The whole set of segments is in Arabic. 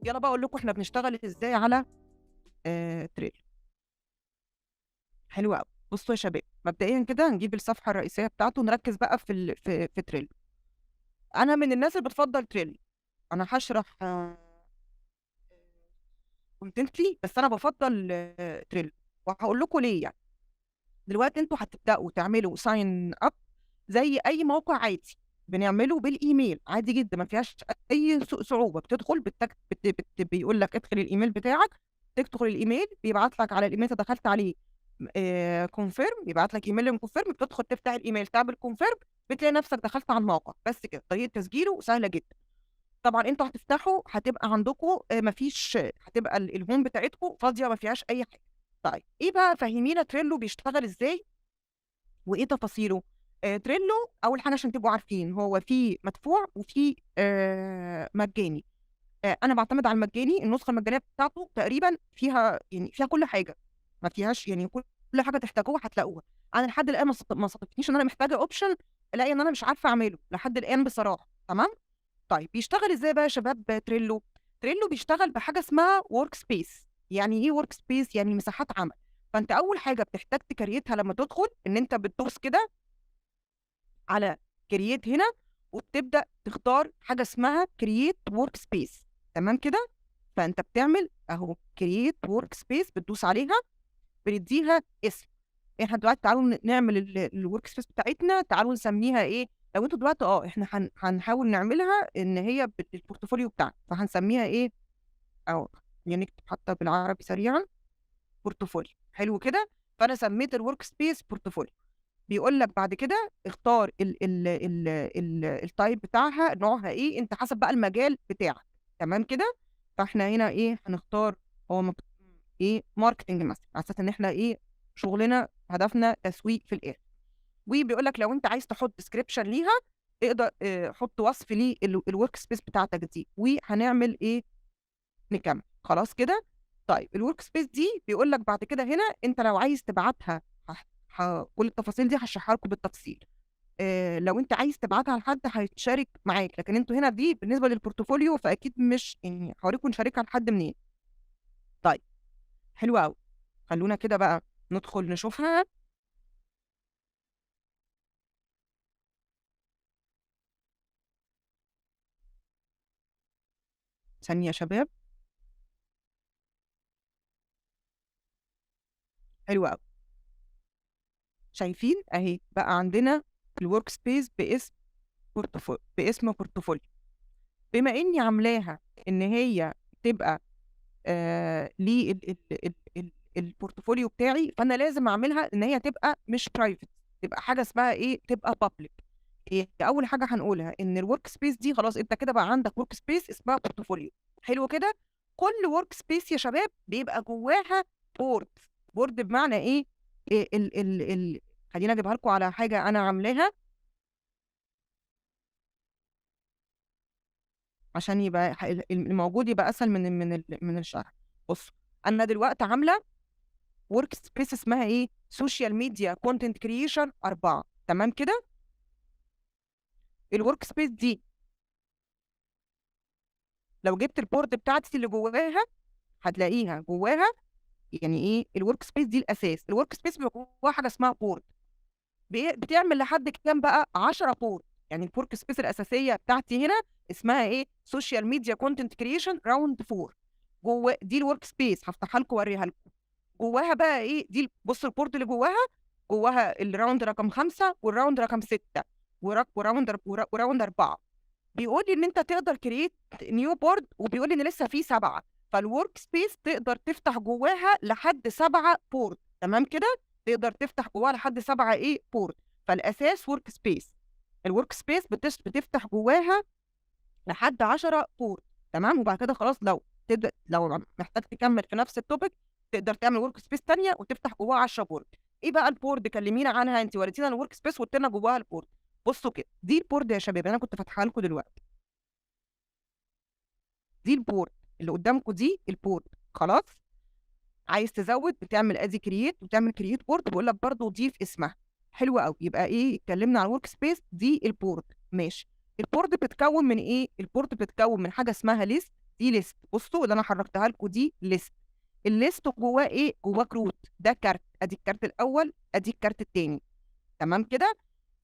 يلا بقى اقول لكم احنا بنشتغل ازاي على تريل. حلو قوي. بصوا يا شباب، مبدئيا كده هنجيب الصفحه الرئيسيه بتاعته ونركز بقى في تريل. انا من الناس اللي بتفضل تريل. انا هشرح كونتنتلي، بس انا بفضل تريل، وهقول لكم ليه. يعني دلوقتي انتوا هتبداوا تعملوا ساين اب زي اي موقع عادي، بنعمله بالايميل عادي جدا، ما فيهاش اي صعوبه. بتدخل بيقول لك ادخل الايميل بتاعك، تدخل الايميل بيبعت لك على الايميل اللي دخلت عليه كونفيرم، بيبعت لك ايميل كونفيرم، بتدخل تفتح الايميل تعمل كونفيرم، بتلاقي نفسك دخلت على الموقع. بس كده، طريقه تسجيله سهله جدا. طبعا انتوا هتفتحوا هتبقى عندكم مفيش، هتبقى الهوم بتاعتكم فاضيه ما فيهاش اي حاجه. طيب ايه بقى، فهمينا تريلو بيشتغل ازاي وايه تفاصيله. تريلو اول حاجه عشان تبقوا عارفين، هو في مدفوع وفي مجاني. انا بعتمد على المجاني. النسخه المجانيه بتاعته تقريبا فيها، يعني فيها كل حاجه، ما فيهاش يعني كل حاجه تحتاجوها هتلاقوها. انا لحد الان ما صادفتنيش ان انا محتاجه اوبشن الاقي ان انا مش عارفه اعمله لحد الان بصراحه. تمام. طيب بيشتغل ازاي بقى يا شباب تريلو؟ تريلو بيشتغل بحاجه اسمها ورك سبيس. يعني ايه ورك سبيس؟ يعني مساحات عمل. فانت اول حاجه بتحتاج تكريتها لما تدخل، ان انت بتدوس كده على كرييت هنا، وبتبدا تختار حاجه اسمها كرييت ورك سبيس. تمام كده. فانت بتعمل اهو كرييت ورك سبيس، بتدوس عليها، بنديها اسم. احنا دلوقتي تعالوا نعمل الورك سبيس بتاعتنا، تعالوا نسميها ايه. لو انتوا دلوقتي احنا هنحاول نعملها ان هي بالبورتفوليو بتاعنا، فهنسميها ايه؟ او يعني نكتب حتى بالعربي سريعا، بورتفوليو. حلو كده. فانا سميت الورك سبيس بورتفوليو. بيقول لك بعد كده اختار التايب بتاعها، نوعها ايه، انت حسب بقى المجال بتاعك. تمام كده. فاحنا هنا ايه هنختار؟ هو ايه، ماركتنج مثلا، على اساس ان احنا ايه، شغلنا هدفنا تسويق في الاخر. وبيقول لك لو انت عايز تحط ديسكريبشن ليها، اقدر حط وصف للورك سبيس بتاعتك دي، وهنعمل ايه، نكمل. خلاص كده. طيب الورك سبيس دي بيقول لك بعد كده هنا، انت لو عايز تبعتها كل التفاصيل دي هشرحها لكم بالتفصيل. لو انت عايز تبعتها لحد هيتشارك معاك، لكن انتوا هنا دي بالنسبه للبورتفوليو، فاكيد مش يعني هوريكم نشاركها لحد منين. طيب حلو قوي. خلونا كده بقى ندخل نشوفها. ثانيه يا شباب. حلو قوي. شايفين اهي بقى عندنا الورك سبيس باسم بورتفوليو. بما اني عاملاها ان هي تبقى البورتفوليو بتاعي، فانا لازم اعملها ان هي تبقى مش برايفت، تبقى حاجه اسمها ايه، تبقى بابليك. ايه اول حاجه هنقولها؟ ان الورك سبيس دي خلاص انت كده بقى عندك ورك سبيس اسمها بورتفوليو. حلو كده. كل ورك سبيس يا شباب بيبقى جواها بورد. بورد بمعنى ايه؟ إيه خلينا اجيبها لكم على حاجه انا عاملاها عشان يبقى الموجود يبقى اسهل من الشرح. بص، انا دلوقتي عامله ورك سبيس اسمها ايه، سوشيال ميديا كونتنت كرييشن 4. تمام كده. الورك سبيس دي لو جبت البورد بتاعتي اللي جواها هتلاقيها جواها. يعني ايه الورك سبيس دي؟ الاساس الورك سبيس بيبقى جواها حاجه اسمها بورد. بتعمل لحد كام بقى؟ 10 بورد. يعني الورك سبيس الاساسيه بتاعتي هنا اسمها ايه، سوشيال ميديا كونتنت كرييشن راوند 4. جوه دي الورك سبيس، هفتحها لكم واوريها لكم. جواها بقى ايه دي؟ بص البورد اللي جواها، جواها الراوند رقم 5 والراوند رقم 6 وراوند 4. بيقول لي ان انت تقدر كرييت نيو بورد، وبيقول لي ان لسه في 7. فالورك سبيس تقدر تفتح جواها لحد 7 بورد. تمام كده. تقدر تفتح جواها لحد 7 ايه بورد. فالاساس ورك سبيس. الورك سبيس بتفتح جواها لحد 10 بورد. تمام. وبعد كده خلاص، لو تبدا لو محتاج تكمل في نفس التوبيك، تقدر تعمل ورك سبيس ثانيه وتفتح جواها 10 بورد. ايه بقى البورد؟ كلمينا عنها، انت وريتينا الورك سبيس وقلت لنا جواها البورد. بصوا كده، دي البورد يا شباب، انا كنت فاتحها لكم دلوقتي. دي البورد اللي قدامكم، دي البورد. خلاص. عايز تزود بتعمل ادي كرييت، وتعمل كرييت بورد، بقول لك برضه ضيف اسمها. حلو قوي. يبقى ايه، اتكلمنا عن الورك سبيس دي البورد. ماشي. البورد بتتكون من ايه؟ البورد بتتكون من حاجه اسمها ليست، دي ليست. بصوا اللي انا حركتها لكم دي ليست. الليست جواه ايه؟ جواه كروت. ده كارت، ادي الكارت الاول، ادي الكارت الثاني. تمام كده.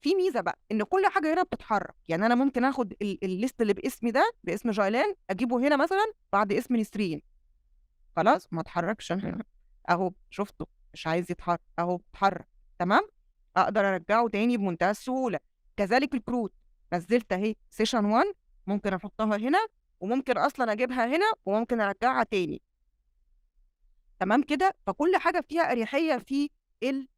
في ميزه بقى ان كل حاجه هنا بتتحرك. يعني انا ممكن اخد الليست اللي باسمي ده، باسم جايلان، اجيبه هنا مثلا بعد اسم نسرين. خلاص ما اتحركش اهو، شفته مش عايز يتحرك اهو اتحرك. تمام. اقدر ارجعه تاني بمنتهى السهوله. كذلك الكروت، نزلت اهي سيشن 1، ممكن احطها هنا، وممكن اصلا اجيبها هنا، وممكن ارجعها تاني. تمام كده. فكل حاجه فيها اريحيه في ال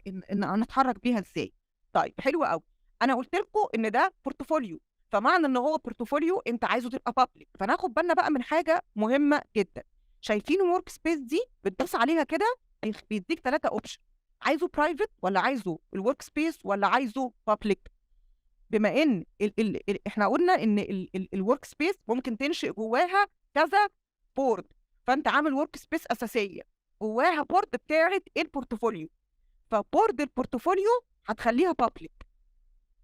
ان انا اتحرك بيها ازاي. طيب حلو قوي. انا قلت لكم ان ده بورتفوليو، فمعنى ان هو بورتفوليو انت عايزه تبقى بابليك، فناخد بالنا بقى من حاجه مهمه جدا. شايفين الورك سبيس دي؟ بتدوس عليها كده بيديك 3 اوبشن. عايزه برايفت، ولا عايزه الورك سبيس، ولا عايزه بابليك. بما ان احنا قلنا ان الورك سبيس ممكن تنشئ جواها كذا بورد، فانت عامل ورك سبيس اساسيه جواها بورد بتاعت البورتفوليو، فبورد البورتفوليو هتخليها بابليك.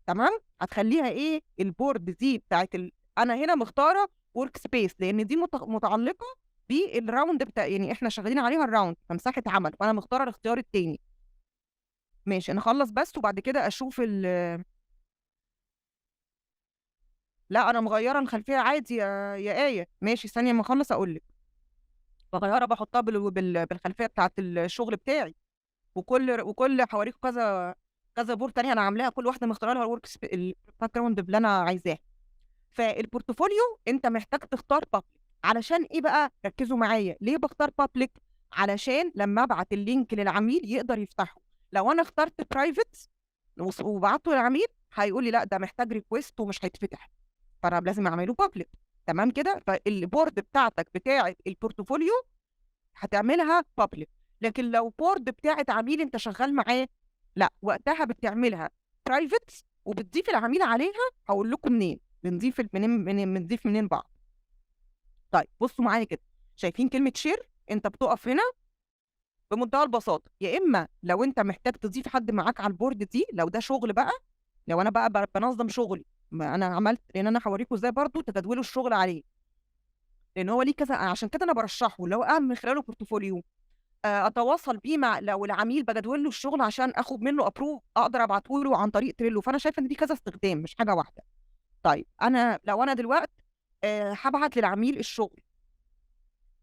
تمام. هتخليها ايه؟ البورد دي بتاعت انا هنا مختاره ورك سبيس لان دي متعلقه بالراوند بتاع، يعني احنا شغالين عليها الراوند فمساحه عمل، فانا مختاره الاختيار التاني. ماشي نخلص بس وبعد كده اشوف لا انا مغيره الخلفيه عادي يا ايه. ماشي ثانيه ما اخلص اقول لك. بغيرها بحطها بالخلفيه بتاعت الشغل بتاعي، وكل حواليك كذا بورد تانية انا عاملاها، كل واحده مختاره لها الباك جراوند اللي انا عايزاه. فالبورتفوليو انت محتاج تختار بابليك. علشان ايه بقى؟ ركزوا معايا ليه بختار بابليك. علشان لما ابعت اللينك للعميل يقدر يفتحه. لو انا اخترت برايفت وبعته للعميل هيقول لي لا ده محتاج ريكويست ومش هيتفتح، فانا لازم اعمله بابليك. تمام كده. فالبورد بتاعتك بتاعت البورتفوليو هتعملها بابليك. لكن لو بورد بتاعت عميل انت شغال معاه، لا وقتها بتعملها برايفت وبتضيف العميل عليها. هقول لكم منين بنضيف منين بعض. طيب بصوا معايا كده. شايفين كلمه شير؟ انت بتقف هنا بمنتهى البساطه. يا اما لو انت محتاج تضيف حد معاك على البورد دي، لو ده شغل بقى، لو انا بقى بنظم شغلي، ما انا عملت لان انا هوريكم ازاي برضو تجدولوا الشغل عليه، لان هو ليه كذا. عشان كده انا برشحه لو اعمل من خلاله بورتفوليو. اتواصل بيه مع لو العميل بجدول له الشغل عشان اخد منه ابروف، اقدر ابعته له عن طريق تريلو. فانا شايفه ان دي كذا استخدام مش حاجه واحده. طيب انا لو انا دلوقتي هبعت للعميل الشغل،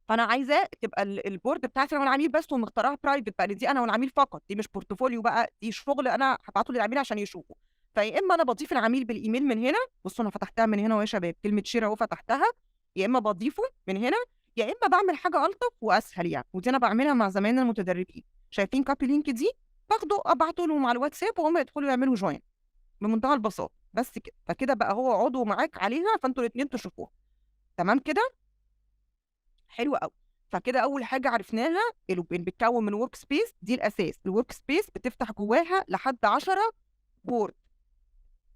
فانا عايزاه تبقى البورد بتاعتي انا والعميل بس، ومختارها برايفت بقى، دي انا والعميل فقط، دي مش بورتفوليو بقى، دي شغل انا هبعته للعميل عشان يشوفه. فيا اما انا بضيف العميل بالايميل من هنا، بصوا انا فتحتها من هنا اهو يا شباب، كلمه شير اهو فتحتها، يا اما بضيفه من هنا، يا اما بعمل حاجه الطف واسهل يعني، ودي انا بعملها مع زمايلنا المتدربين. شايفين كابي لينك دي؟ باخده ابعته لهم على الواتساب وهم يدخلوا يعملوا جوين بمنتهى البساطه. بس كده، فكده بقى هو عضو معاك عليها، فانتوا الاثنين تشوفوها. تمام كده. حلو قوي. فكده اول حاجه عرفناها بتتكون من ورك سبيس، دي الاساس. الورك سبيس بتفتح جواها لحد 10 بورد.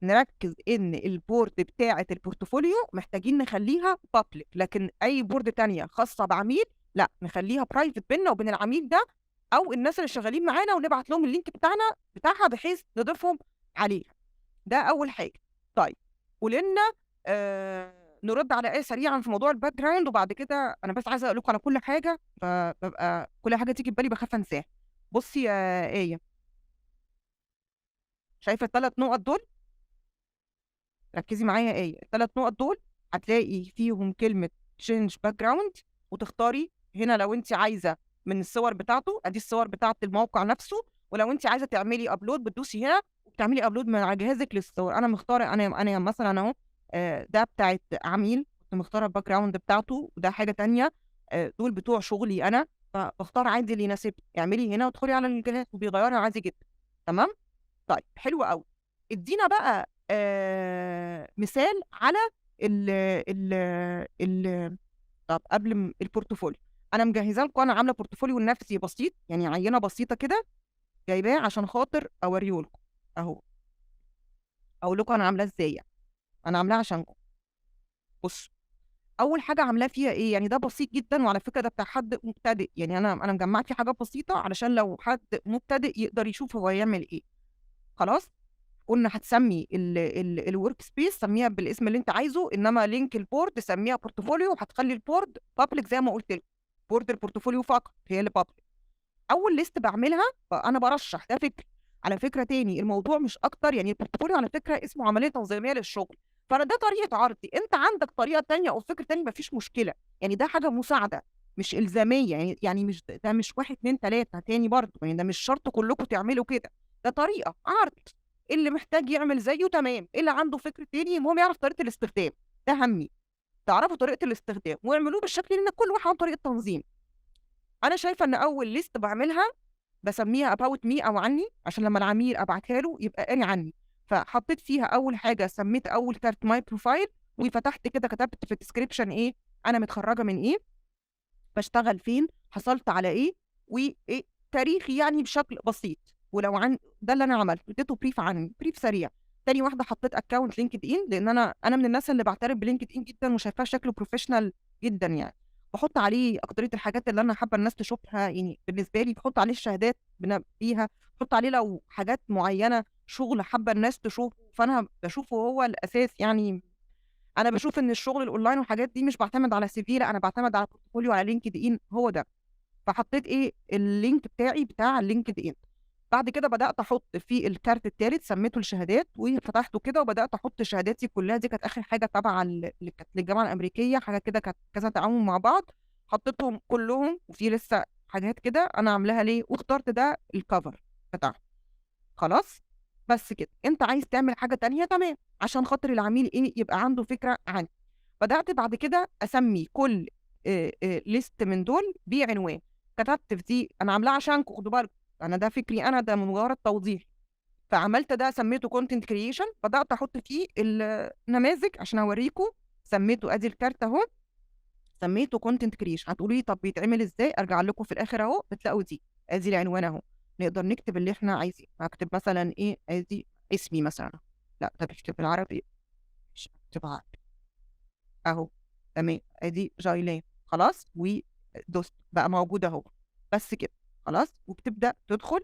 نركز ان البورد بتاعه البورتفوليو محتاجين نخليها بابليك، لكن اي بورد تانية خاصه بعميل لا نخليها برايفت بيننا وبين العميل ده او الناس اللي شغالين معانا، ونبعت لهم اللينك بتاعها بحيث نضيفهم عليها. ده اول حاجه. طيب قولنا نرد على ايه سريعا في موضوع الباك جراوند، وبعد كده انا بس عايزه اقول لكم على كل حاجه، فببقى كل حاجه تيجي في بالي بخاف انساها. بصي يا ايه، شايفه ال3 نقط دول؟ ركزي معايا يا ايه. ال3 نقط دول هتلاقي فيهم كلمه تشينج باك جراوند، وتختاري هنا لو انت عايزه من الصور بتاعته، ادي الصور بتاعه الموقع نفسه، ولو انت عايزه تعملي ابلود بتدوسي هنا وبتعملي ابلود من على جهازك للصور. انا مختاره، انا مثلا اهو ده بتاعت عميل كنت مختاره الباك جراوند بتاعته، وده حاجه تانية دول بتوع شغلي انا، فبختار عادي اللي يناسبني. اعملي هنا وادخلي على الجهاز وبيغيرها عادي جدا. تمام. طيب حلو قوي. ادينا بقى مثال على ال ال ال طب قبل البورتفوليو، انا مجهزه لكم، انا عامله بورتفوليو لنفسي بسيط، يعني عينه بسيطه كده جايباه عشان خاطر اوريه لكم اهو، اقول لكم انا عاملاه ازاي يعني. انا عاملاه عشانكم. بص، اول حاجه عاملاه فيها ايه، يعني ده بسيط جدا، وعلى فكره ده بتاع حد مبتدئ، يعني انا مجمعت فيه حاجات بسيطه علشان لو حد مبتدئ يقدر يشوف هو يعمل ايه. خلاص. قلنا هتسمي الورك سبيس سميها بالاسم اللي انت عايزه، انما لينك البورد سميها بورتفوليو، وهتخلي البورد بابليك زي ما قلت لك. بورد البورتفوليو فقط هي اللي بابليك. اول ليست بعملها انا برشح، ده فكر على فكره تاني، الموضوع مش اكتر يعني. البورتفوليو على فكره اسمه عمليه تنظيميه للشغل، فانا ده طريقه عرضي. انت عندك طريقه تانية او فكر تاني مفيش مشكله، يعني ده حاجه مساعده مش الزاميه. يعني مش ده مش واحد اتنين تلاته تاني برضه، يعني ده مش شرط كلكم تعملوا كده، ده طريقه عرض. اللي محتاج يعمل زيه تمام، اللي عنده فكر تاني المهم يعرف طريقه الاستخدام. ده همي، تعرفوا طريقه الاستخدام واعملوه بالشكل، لان كل واحد عنده طريقه تنظيم. انا شايفه ان اول ليست بعملها بسميها about me او عني، عشان لما العميل ابعتها له يبقى قاري عني. فحطيت فيها اول حاجه، سميت اول كارت ماي بروفايل، وفتحت كده كتبت في الديسكريبشن ايه انا متخرجه من ايه، بشتغل فين، حصلت على ايه، وايه تاريخي يعني بشكل بسيط. ولو عن ده اللي انا عملته، اديته بريف عني، بريف سريع. تاني واحده حطيت اكونت لينكد ان، لان انا من الناس اللي بعترف بلينكد ان جدا وشايفاه شكله بروفيشنال جدا يعني. بحط عليه اكتريه الحاجات اللي انا حابه الناس تشوفها، يعني بالنسبه لي بحط عليه الشهادات فيها، بحط عليه لو حاجات معينه شغل حابه الناس تشوفه، فانا بشوفه هو الاساس يعني. انا بشوف ان الشغل الاونلاين والحاجات دي مش بعتمد على سي في، لا انا بعتمد على بورتفوليو على لينكد ان، هو ده. فحطيت ايه اللينك بتاعي بتاع اللينكد ان. بعد كده بدات احط في الكارت الثالث سميته الشهادات، وفتحته كده وبدات احط شهاداتي كلها. دي كانت اخر حاجه تبع اللي كانت للجامعه الامريكيه، حاجه كده كانت كذا تعاون مع بعض، حطيتهم كلهم. وفي لسه حاجات كده انا عاملاها ليه، واخترت ده الكفر بتاعها. خلاص، بس كده. انت عايز تعمل حاجه تانية تمام، عشان خاطر العميل ايه يبقى عنده فكره عني. بدات بعد كده اسمي كل ليست من دول بعنوان. كتبت في دي انا عاملاها عشانكم، خدوا بالكم انا ده فكري، انا ده مجرد توضيح. فعملت ده سميته كونتنت كرييشن، بدات احط فيه النماذج عشان اوريكم. سميته ادي الكارت اهو، سميته كونتنت كرييشن. هتقولي لي طب بيتعمل ازاي؟ ارجع لكم في الاخر اهو، بتلاقوا دي ادي العنوان اهو. نقدر نكتب اللي احنا عايزينه. هكتب مثلا ايه، ادي اسمي مثلا. لا ده بيكتب بالعربي، مش هكتب عربي اهو. تمام، ادي جايلين. خلاص، ودوست بقى موجود اهو. بس كده خلاص. وبتبدا تدخل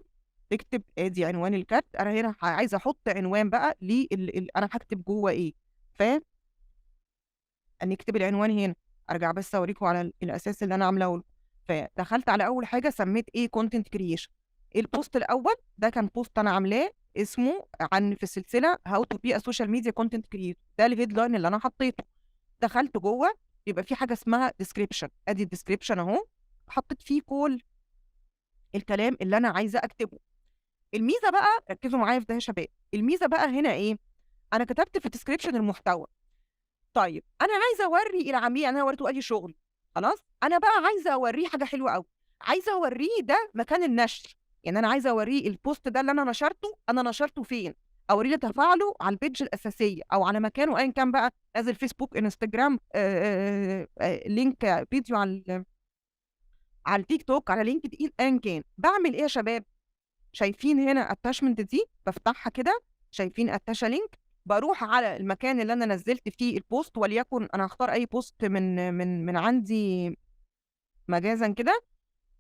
تكتب ادي عنوان الكارت. انا هنا عايزه احط عنوان بقى انا هكتب جوه ايه، نكتب العنوان هنا. ارجع بس اوريكم على الاساس اللي انا عاملاه. فدخلت على اول حاجه سميت ايه كونتنت كرييشن. البوست الاول ده كان بوست انا عاملاه اسمه عن في السلسله هاو تو بي ا سوشيال ميديا كونتنت كرييتور، ده الهيدلاين اللي انا حطيته. دخلت جوه يبقى في حاجه اسمها ديسكريبشن، ادي الديسكريبشن اهو، حطيت فيه كل الكلام اللي انا عايزه اكتبه. الميزه بقى، ركزوا معايا في ده يا شباب، الميزه بقى هنا ايه، انا كتبت في الديسكريبشن المحتوى. طيب انا عايزه اوري العميل، انا وريته ادي شغل خلاص، انا بقى عايزه اوريه حاجه حلوه قوي. عايزه اوريه ده مكان النشر، يعني انا عايزه اوريه البوست ده اللي انا نشرته، انا نشرته فين، اوريه تفاعله على البيج الاساسيه او على مكانه ايا كان بقى، نازل فيسبوك، انستجرام، لينك فيديو على التيك توك، على لينكد ان، ايا كان. بعمل ايه يا شباب؟ شايفين هنا اتاشمنت دي، بفتحها كده، شايفين اتاشا لينك، بروح على المكان اللي انا نزلت فيه البوست، وليكن انا هختار اي بوست من عندي مجازا كده،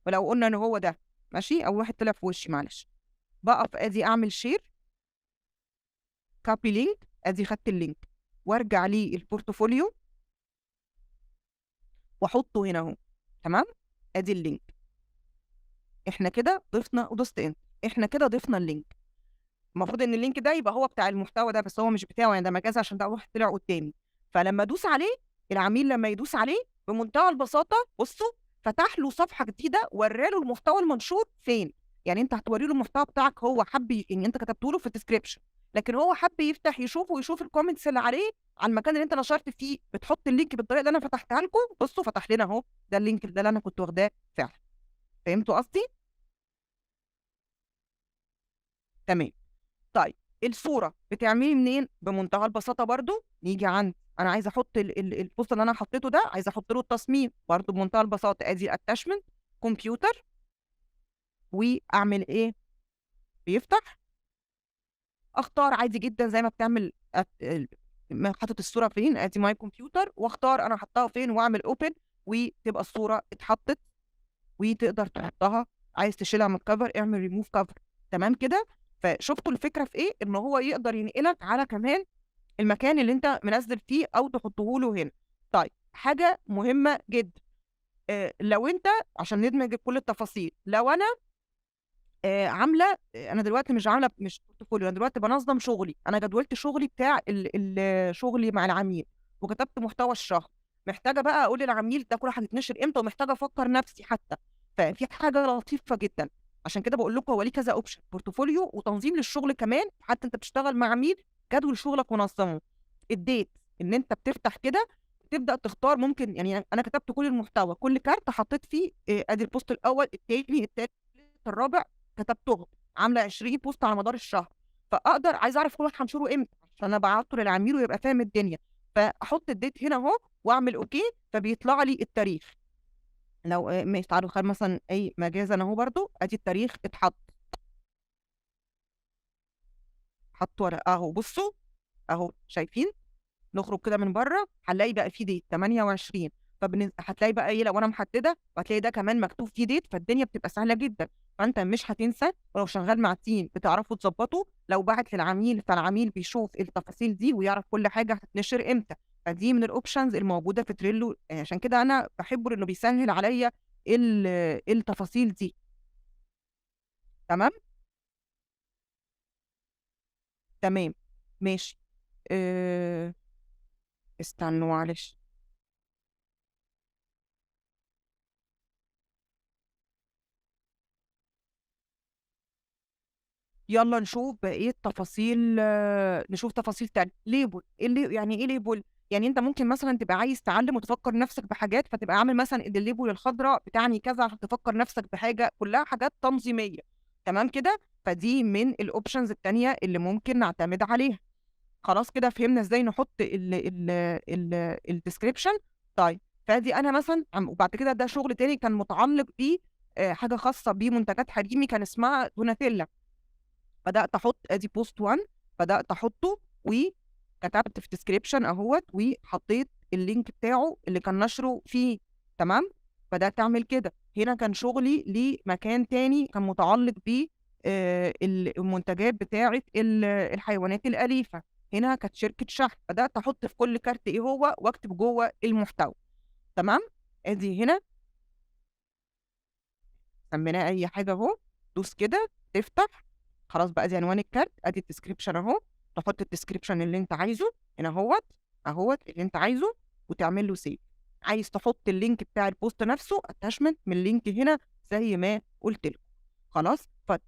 ولو قلنا ان هو ده ماشي، او واحد طلع في وشي معلش، بقف ادي اعمل شير، كوبي لينك، ادي خدت اللينك، وارجع ليه البورتفوليو واحطه هنا اهو. تمام، ادي اللينك. احنا كده ضفنا ودوست انت، احنا كده ضفنا اللينك. المفروض ان اللينك ده يبقى هو بتاع المحتوى ده، بس هو مش بتاعه يعني، ده مجاز عشان ده واحد طلع قدامي. فلما ادوس عليه، العميل لما يدوس عليه بمنتهى البساطه، بصوا، فتح له صفحه جديده، وراله المحتوى المنشور فين. يعني انت هتوري له المحتوى بتاعك، هو حب يعني انت كتبته له في الديسكربشن، لكن هو حب يفتح يشوفه ويشوف الكومنتس اللي عليه على المكان اللي انت نشرت فيه، بتحط اللينك بالطريقه اللي انا فتحتها لكم. بصوا فتح لنا اهو، ده اللينك ده اللي انا كنت واخداه فعلا. فهمتوا قصدي؟ تمام. طيب الصوره بتعملي منين؟ بمنتهى البساطه برضو، نيجي عند انا عايزه احط البوست اللي انا حطيته ده، عايزه احط له التصميم برضو بمنتهى البساطه، ادي الاتاشمنت، كمبيوتر، واعمل ايه، بيفتح، اختار عادي جدا زي ما بتعمل حاطط الصوره فين، ادي ماي كمبيوتر، واختار انا حطها فين، واعمل اوبن، وتبقى الصوره اتحطت، وتقدر تحطها. عايز تشيلها من الكفر اعمل ريموف كفر. تمام كده. فشفتوا الفكره في ايه؟ ان هو يقدر ينقلك على كمان المكان اللي انت منزل فيه او تحطه له هنا. طيب حاجه مهمه جدا، لو انت عشان ندمج كل التفاصيل، لو انا عامله، انا دلوقتي مش بورتفوليو، انا دلوقتي بنظم شغلي، انا جدولت شغلي بتاع شغلي مع العميل، وكتبت محتوى الشهر، محتاجه بقى اقول للعميل ده كل حاجه هتتنشر امتى، ومحتاجه افكر نفسي حتى. ففي حاجه لطيفه جدا، عشان كده بقول لكم هو ليه كذا اوبشن، بورتفوليو وتنظيم للشغل كمان، حتى انت بتشتغل مع عميل جدول شغلك منظمه، الديت ان انت بتفتح كده تبدا تختار. ممكن يعني انا كتبت كل المحتوى، كل كارت حطيت فيه ادي البوست الاول الثاني الثالث الرابع، كتبتهم، عامله 20 بوست على مدار الشهر، فاقدر عايزه اعرف كل واحد هنشره امتى عشان انا بعته للعميل ويبقى فاهم الدنيا، فاحط الديت هنا اهو واعمل اوكي، فبيطلع لي التاريخ. لو ماشي تعالوا خلي مثلا اي مجازا اهو، برضو ادي التاريخ اتحط، حط ورقه اهو، بصوا اهو شايفين، نخرج كده من بره هنلاقي بقى في ديت 28. هتلاقي بقى ايه، لو انا محدده وهتلاقي ده كمان مكتوب فيه ديت، فالدنيا بتبقى سهله جدا. فانت مش هتنسى، ولو شغال مع تيم بتعرفوا تظبطوا، لو بعت للعميل فالعميل بيشوف التفاصيل دي ويعرف كل حاجه هتتنشر امتى. فدي من الاوبشنز الموجوده في تريلو، عشان كده انا بحبه لانه بيسهل عليا التفاصيل دي. تمام. تمام ماشي. أه... استنوا معلش. يلا نشوف بقية تفاصيل، نشوف تفاصيل تانية. ليبل، يعني ايه ليبل؟ يعني انت ممكن مثلا تبقى عايز تعلم وتفكر نفسك بحاجات، فتبقى عامل مثلا ان الليبل الخضراء بتعني كذا عشان تفكر نفسك بحاجة، كلها حاجات تنظيمية. تمام كده، فدي من الاوبشنز التانية اللي ممكن نعتمد عليها. خلاص كده فهمنا ازاي نحط الديسكريبشن. طيب فادي انا مثلا وبعد كده ده شغل تاني كان متعلق ب حاجة خاصة بمنتجات حريمي كان اسمها دوناتيلا. بدات احط ادي بوست 1، بدات احطه وكتبت في ديسكريبشن اهوت، وحطيت اللينك بتاعه اللي كان نشره فيه. تمام، بدات اعمل كده. هنا كان شغلي لمكان تاني كان متعلق ب المنتجات بتاعه الحيوانات الاليفه، هنا كانت شركه شحن، بدات احط في كل كارت ايه هو واكتب جوه المحتوى. تمام، ادي هنا سميناه اي حاجه اهو، دوس كده تفتح، خلاص بقى دي عنوان الكارت، ادي الديسكريبشن اهو، تحط الديسكريبشن اللي انت عايزه هنا اهوت اللي انت عايزه، وتعمل له سيف. عايز تحط اللينك بتاع البوست نفسه اتاشمنت من اللينك هنا زي ما قلت لكم. خلاص، طيب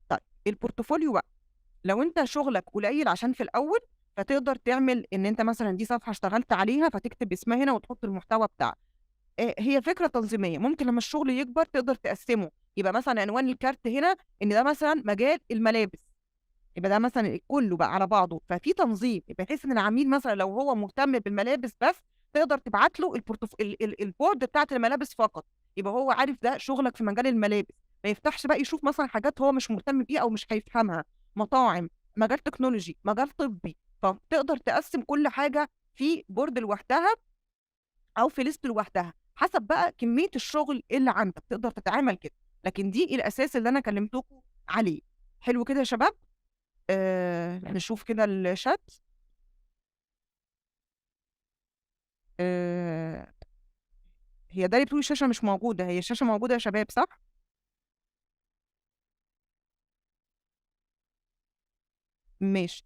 البورتفوليو بقى، لو انت شغلك قليل عشان في الاول، فتقدر تعمل ان انت مثلا دي صفحه اشتغلت عليها فتكتب اسمها هنا وتحط المحتوى بتاعك. هي فكره تنظيميه، ممكن لما الشغل يكبر تقدر تقسمه، يبقى مثلا عنوان الكارت هنا ان ده مثلا مجال الملابس، يبقى ده مثلا كله بقى على بعضه، ففي تنظيم بحيث ان العميل مثلا لو هو مهتم بالملابس بس، تقدر تبعت له البورد بتاعت الملابس فقط، يبقى هو عارف ده شغلك في مجال الملابس، ما يفتحش بقى يشوف مثلا حاجات هو مش مهتم بيها او مش هيفهمها، مطاعم، مجال تكنولوجي، مجال طبي، فتقدر تقسم كل حاجه في بورد لوحدها او في ليست لوحدها، حسب بقى كميه الشغل اللي عندك تقدر تتعامل كده. لكن دي الاساس اللي انا كلمتكم عليه. حلو كده يا شباب. نشوف كده الشات. آه هي دالي بتقول الشاشه مش موجوده، هي الشاشه موجوده يا شباب صح؟ ماشي.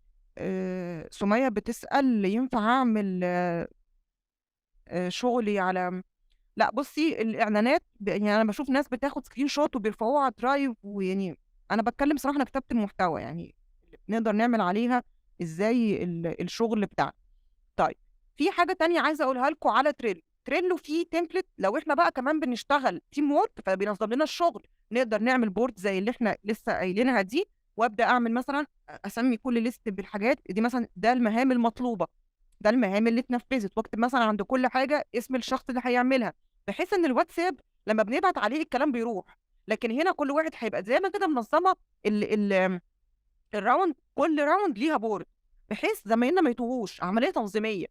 سمية بتسأل ينفع اعمل شغلي على، لا بصي الاعلانات يعني انا بشوف ناس بتاخد سكرين شوت وبيرفعوها على درايف، ويعني انا بتكلم صراحه انا كتبت المحتوى يعني نقدر نعمل عليها ازاي الشغل بتاعنا. طيب في حاجه تانية عايزه اقولها لكم على تريلو فيه تمبلت، لو احنا بقى كمان بنشتغل تيم وورك فبينظم لنا الشغل، نقدر نعمل بورد زي اللي احنا لسه قايلينها دي، وابدا اعمل مثلا اسمي كل ليست بالحاجات دي، مثلا ده المهام المطلوبه، ده المهام اللي اتنفذت، واكتب مثلا عند كل حاجه اسم الشخص اللي هيعملها، بحيث ان الواتساب لما بنبعت عليه الكلام بيروح. لكن هنا كل واحد هيبقى زي ما كده منظمه الراوند، كل راوند ليها بورد، بحيث زمايلنا ما يتوهوش، عمليه تنظيميه،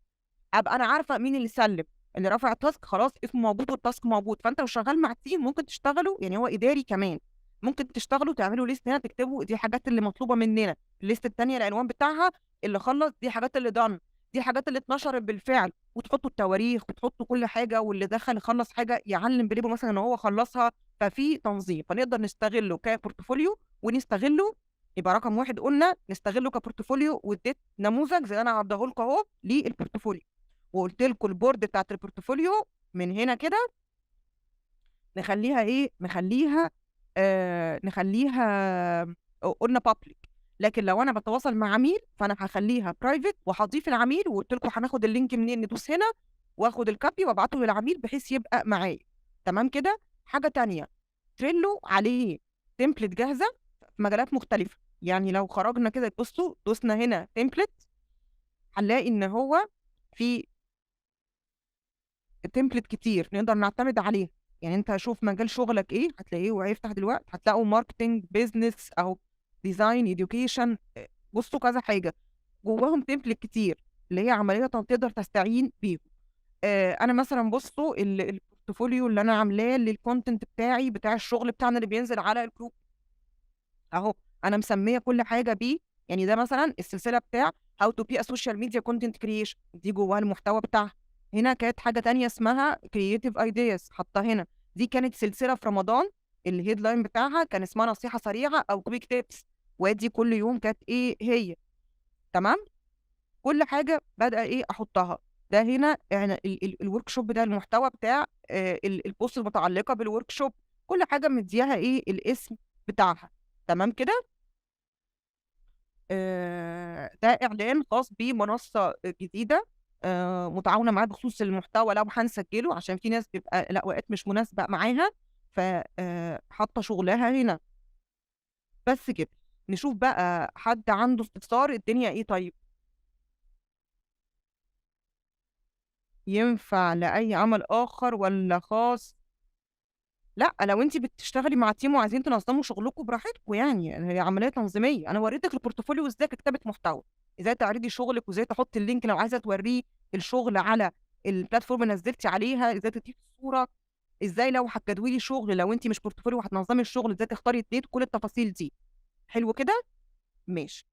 ابقى انا عارفه مين اللي سلم، اللي رفع التاسك خلاص اسمه موجود والتاسك موجود. فانت لو شغال مع تيم ممكن تشتغلوا، يعني هو اداري كمان، ممكن تشتغلوا تعملوا ليست هنا، تكتبوا دي الحاجات اللي مطلوبه مننا، الليست الثانيه العنوان بتاعها اللي خلص، دي الحاجات اللي دان، دي الحاجات اللي اتنشرت بالفعل، وتحطوا التواريخ وتحطوا كل حاجه، واللي دخل يخلص حاجه يعلم بريبو مثلا ان هو خلصها. ففي تنظيم، فنقدر نستغله كبورتفوليو ونستغله. يبقى رقم واحد قلنا نستغله كبورتفوليو، واديت نموذج زي انا عرضه لكم اهو للبورتفوليو، وقلت لكم البورد بتاعت البورتفوليو من هنا كده نخليها ايه، نخليها قلنا بابليك. لكن لو انا بتواصل مع عميل فانا هخليها برايفت، وهضيف العميل، وقلت لكم هناخد اللينك منين، ندوس هنا واخد الكابي وابعته للعميل بحيث يبقى معايا. تمام كده. حاجه تانية، تريلو عليه تمبلت جاهزه في مجالات مختلفه. يعني لو خرجنا كده بصوا دوسنا هنا تمبلت، هنلاقي ان هو في تمبلت كتير نقدر نعتمد عليه. يعني انت شوف مجال شغلك ايه هتلاقيه، وهيفتح دلوقتي هتلاقوا ماركتنج، بيزنس، او ديزاين، اديوكيشن. بصوا كذا حاجه جواهم تمبلت كتير اللي هي عمليه تقدر تستعين بيهم. انا مثلا بصوا البورتفوليو اللي انا عاملاه للكونتنت بتاعي بتاع الشغل بتاعنا اللي بينزل على الجروب اهو، انا مسميه كل حاجه بيه. يعني ده مثلا السلسله بتاع هاو تو بي ا سوشيال ميديا كونتنت كرييشن، دي جواها المحتوى بتاعها. هنا كانت حاجه تانية اسمها كرييتيف ايدياز حاطه هنا، دي كانت سلسله في رمضان، الهيدلاين بتاعها كان اسمها نصيحه سريعه او كويك تيبس، وادي كل يوم كانت ايه هي. تمام. كل حاجه بدأ ايه احطها. ده هنا يعني الورك شوب ده المحتوى بتاع البوست المتعلقه بالورك شوب، كل حاجه مدياها ايه الاسم بتاعها. تمام كده. ده إعلان خاص بمنصة جديدة متعاونة معاه بخصوص المحتوى، لو هنسجله عشان في ناس بيبقى الأوقات مش مناسبة معاها، فحاطة شغلها هنا. بس كده. نشوف بقى حد عنده استفسار الدنيا ايه طيب. ينفع لأي عمل آخر ولا خاص؟ لا، لو انت بتشتغلي مع تيم وعايزين تنظموا شغلكم براحتكم، يعني هي عمليه تنظيميه. انا وريتك البورتفوليو ازاي كتابه محتوى، ازاي تعرضي شغلك، وازاي تحطي اللينك لو عايزه توريه الشغل على البلاتفورم اللي نزلتي عليها، ازاي تضيفي الصوره، ازاي لو هتجدولي شغل لو انت مش بورتفوليو وهتنظمي الشغل ازاي تختاري الديت، كل التفاصيل دي. حلو كده. ماشي.